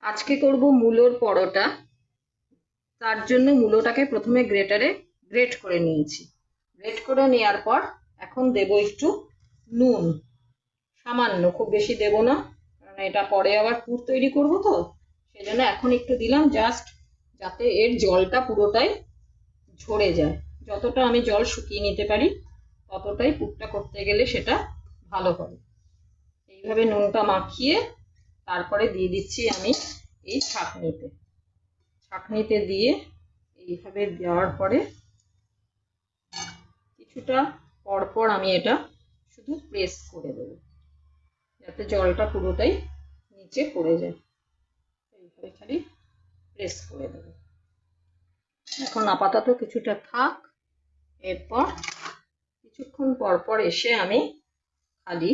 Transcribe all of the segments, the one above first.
আজকে করব মূলোর পরোটা। তার জন্য মূলোটাকে প্রথমে গ্রেটারে গ্রেট করে নিয়েছি। গ্রেট করে নেওয়ার পর এখন দেব একটু নুন, সামান্য, খুব বেশি দেব না, কারণ এটা পরে আবার পুর তৈরি করব, তো সেই জন্য এখন একটু দিলাম, জাস্ট যাতে এর জলটা পুরোটাই ঝরে যায়। যতটা আমি জল শুকিয়ে নিতে পারি ততটাই পুরটা করতে গেলে সেটা ভালো হবে। এইভাবে নুনটা মাখিয়ে তারপরে দিয়ে দিচ্ছি আমি এই ছাঁকনিতে দিয়ে এইভাবে দেওয়ার পরে কিছুটা পরপর আমি এটা শুধু প্রেস করে দেব, যাতে জলটা পুরোটাই নিচে পড়ে যায়। এইভাবে খালি প্রেস করে দেব। এখন আপাতত কিছুটা থাক, এরপর কিছুক্ষণ পরপর এসে আমি খালি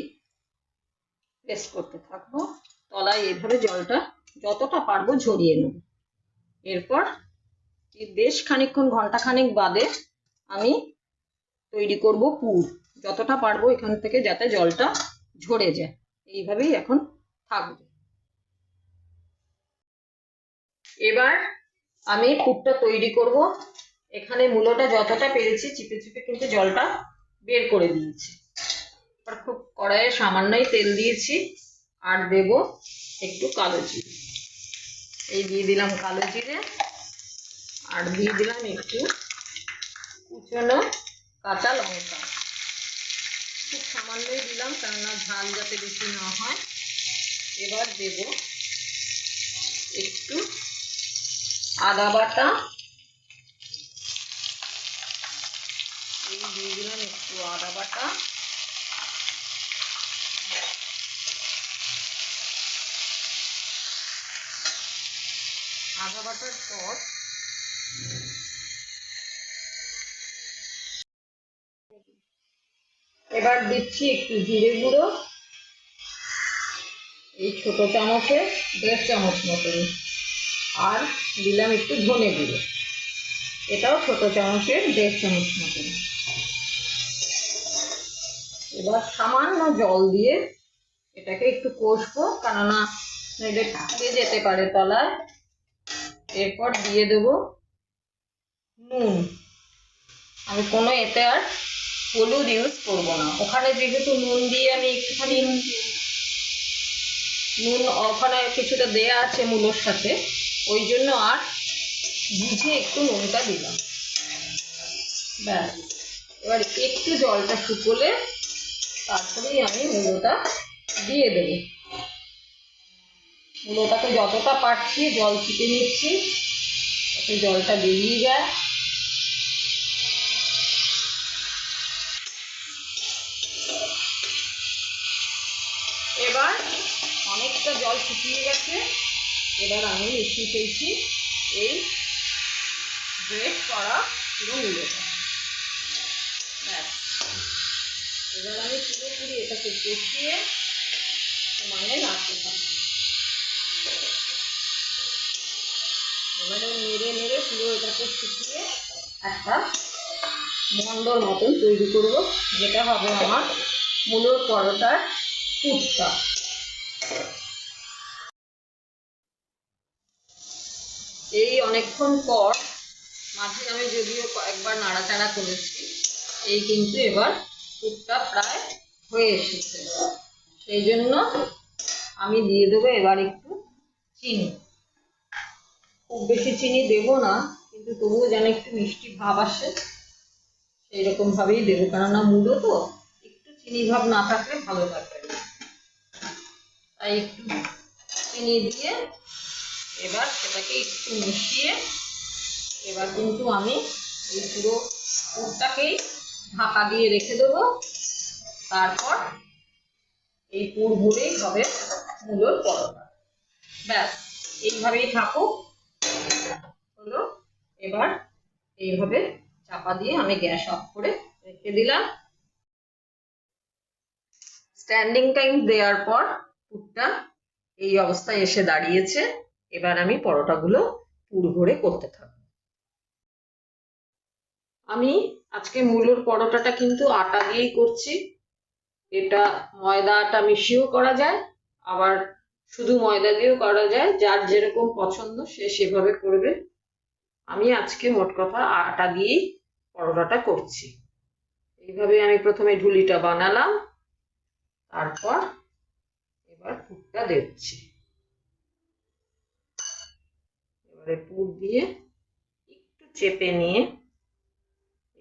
প্রেস করতে থাকবো। তলায় এইভাবে জলটা যতটা পারবো ঝরিয়ে নেব। এরপর বেশ খানিকক্ষণ, ঘন্টাখানেক বাদে আমি তৈরি করব পুর। যতটা পারবো এখান থেকে যাতে জলটা ঝরে যায়, এইভাবেই এখন থাকবে। এবার আমি পুরটা তৈরি করব। এখানে মূলোটা যতটা পেরেছি চিপে চিপে কিন্তু জলটা বের করে দিয়েছি। এবার খুব কড়াইয়ে সামান্যই তেল দিয়েছি, আর দেব একটু কালো জিরে। এই দিয়ে দিলাম কালো জিরে, আর দিয়ে দিলাম একটু কুচনো কাঁচা লঙ্কা। খুব সামান্যই দিলাম, কেননা ঝাল যাতে বেশি না হয়। এবার দেব একটু আদা বাটা, এই দিয়ে দিলাম একটু আদা বাটা। আদা বাটার পর এবার দিচ্ছি একটু জিরে গুঁড়ো, এই ছোট চামচে 1.5 চামচ মতন, আর দিলাম একটু ধনে গুঁড়ো, এটাও ছোট চামচের 1.5 চামচ মতন। এবার সামান্য জল দিয়ে এটাকে একটু কষবো, কেননা নইলে পুড়ে যেতে পারে তলায়। এরপর দিয়ে দেব নুন। আমি কোনো এতে আর হলুদ ইউজ করবো না, ওখানে যেহেতু নুন দিয়ে আমি একটুখানি নুন ওখানে কিছুটা দেয়া আছে মূলোর সাথে, ওই জন্য আর বুঝে একটু নুনটা দিলাম। ব্যাস, এবার একটু জলটা শুকোলে তারপরেই আমি মূলোটা দিয়ে দেবো। মূলোটাকে যতটা পারছি জল চিপে নিচ্ছি, যাতে জলটা বেরিয়ে যায়। এবার অনেকটা জল শুকিয়ে গেছে, এবার আমি মিশিয়ে ফেলছি এই গ্রেট করা পুরো মূলোটা। ব্যাস, এবার আমি পুরোপুরি এটাকে কষিয়ে সমানে নাড়তে থাকি। এবারে নেড়ে নেড়ে পুরো এটাকে শুকিয়ে একটা মন্ডল মতন তৈরি করব, যেটা হবে আমার মূলোর পরোটার পুরটা। এই অনেকক্ষণ পর মাঝে আমি যদিও কয়েকবার নাড়াচাড়া করেছি, এই কিন্তু এবার পুরটা প্রায় হয়ে এসেছে। সেই জন্য আমি দিয়ে দেবো এবার একটু চিনি। খুব বেশি চিনি দেব না, কিন্তু তবুও যেন একটু মিষ্টি ভাব আসে সেই রকম ভাবেই দেবো, কেননা মূলো তো একটু চিনি ভাব না থাকলে ভালো লাগবে না। তাই একটু চিনি দিয়ে এবার সেটাকে একটু মিশিয়ে এবার কিন্তু আমি এই পুরো পুরটাকেই ঢাকা দিয়ে রেখে দেবো। তারপর এই পুর ভরেই হবে মূলোর পরোটা। ব্যাস, এইভাবেই থাকুক। হলো, এবার এইভাবে চাপা দিয়ে আমি গ্যাস অফ করে রেখে দিলাম। স্ট্যান্ডিং টাইম দেওয়ার পর পুরটা এই অবস্থায় এসে দাঁড়িয়েছে। এবার আমি পরোটাগুলো পুর ভরে করতে থাকবো। আমি আজকে মূলোর পরোটাটা কিন্তু আটা দিয়েই করছি। এটা ময়দা আটা মিশিয়েও করা যায়, আবার শুধু ময়দা দিয়েও করা যায়, যার যেরকম পছন্দ সে সেভাবে করবে। আমি আজকে মোট কথা আটা দিয়েই পরোটাটা করছি। এইভাবে আমি প্রথমে ঢুলিটা বানালাম, তারপর এবার পুরটা দিচ্ছি। এবারে পুর দিয়ে একটু চেপে নিয়ে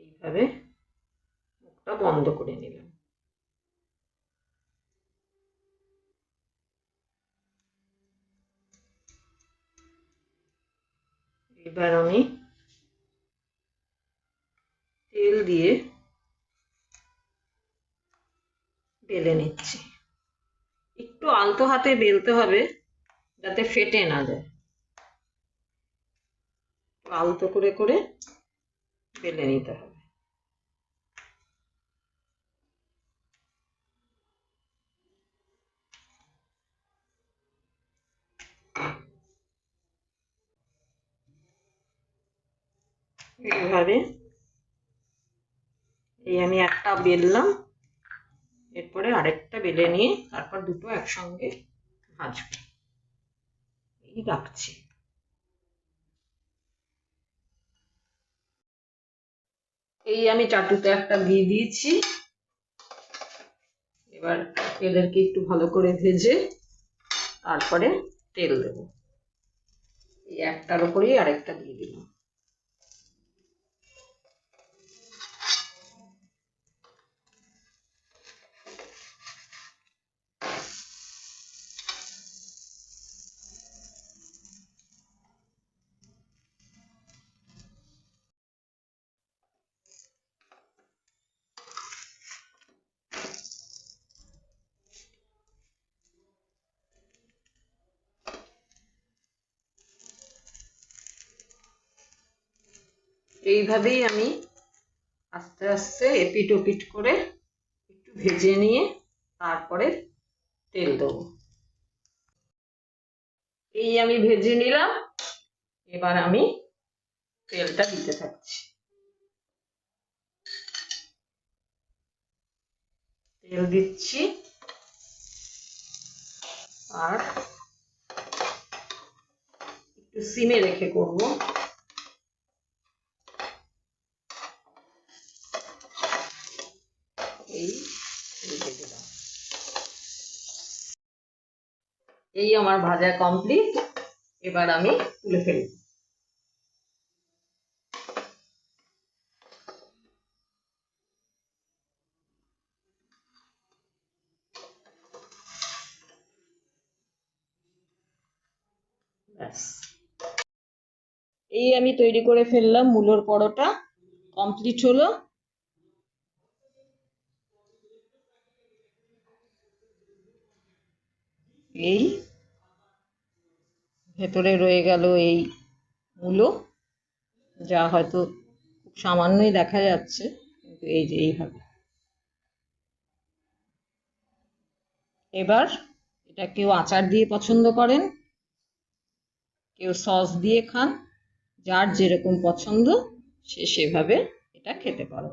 এইভাবে মুখটা বন্ধ করে নিলাম। এবার আমি তেল দিয়ে বেলে নিচ্ছি। একটু আলতো হাতে বেলতে হবে যাতে ফেটে না যায়। আলতো করে করে বেলে নিতে হবে। এইভাবে আমি একটা বেললাম, এরপরে আরেকটা বেলে নিয়ে তারপর দুটো একসঙ্গে ভাজবো। এই রাখছি। আমি চাটুতে একটা দিয়ে দিয়েছি। এবার এদেরকে একটু ভালো করে ভেজে তারপরে তেল দেব। এই একটার উপরেই আরেকটা দিয়ে দিলাম। এইভাবেই আমি আস্তে আস্তে এপিট ওপিট করে একটু ভেজে নিয়ে তারপরে তেল দেবো। আমি ভেজে নিলাম, এবার আমি তেলটা দিতে থাকছি। তেল দিচ্ছি আর একটু সিমে রেখে করব। আমার ভাজা কমপ্লিট। এবার আমি তুলে ফেলব। ব্যাস, আমি তৈরি করে ফেললাম মূলোর পরোটা। কমপ্লিট হলো। ভেতরে রয়ে গেল এই মূলো, যা হয়তো খুব সামান্যই দেখা যাচ্ছে, কিন্তু এইভাবে। এবার এটা কেউ আচার দিয়ে পছন্দ করেন, কেউ সস দিয়ে খান, যার যেরকম পছন্দ সে সেভাবে এটা খেতে পারে।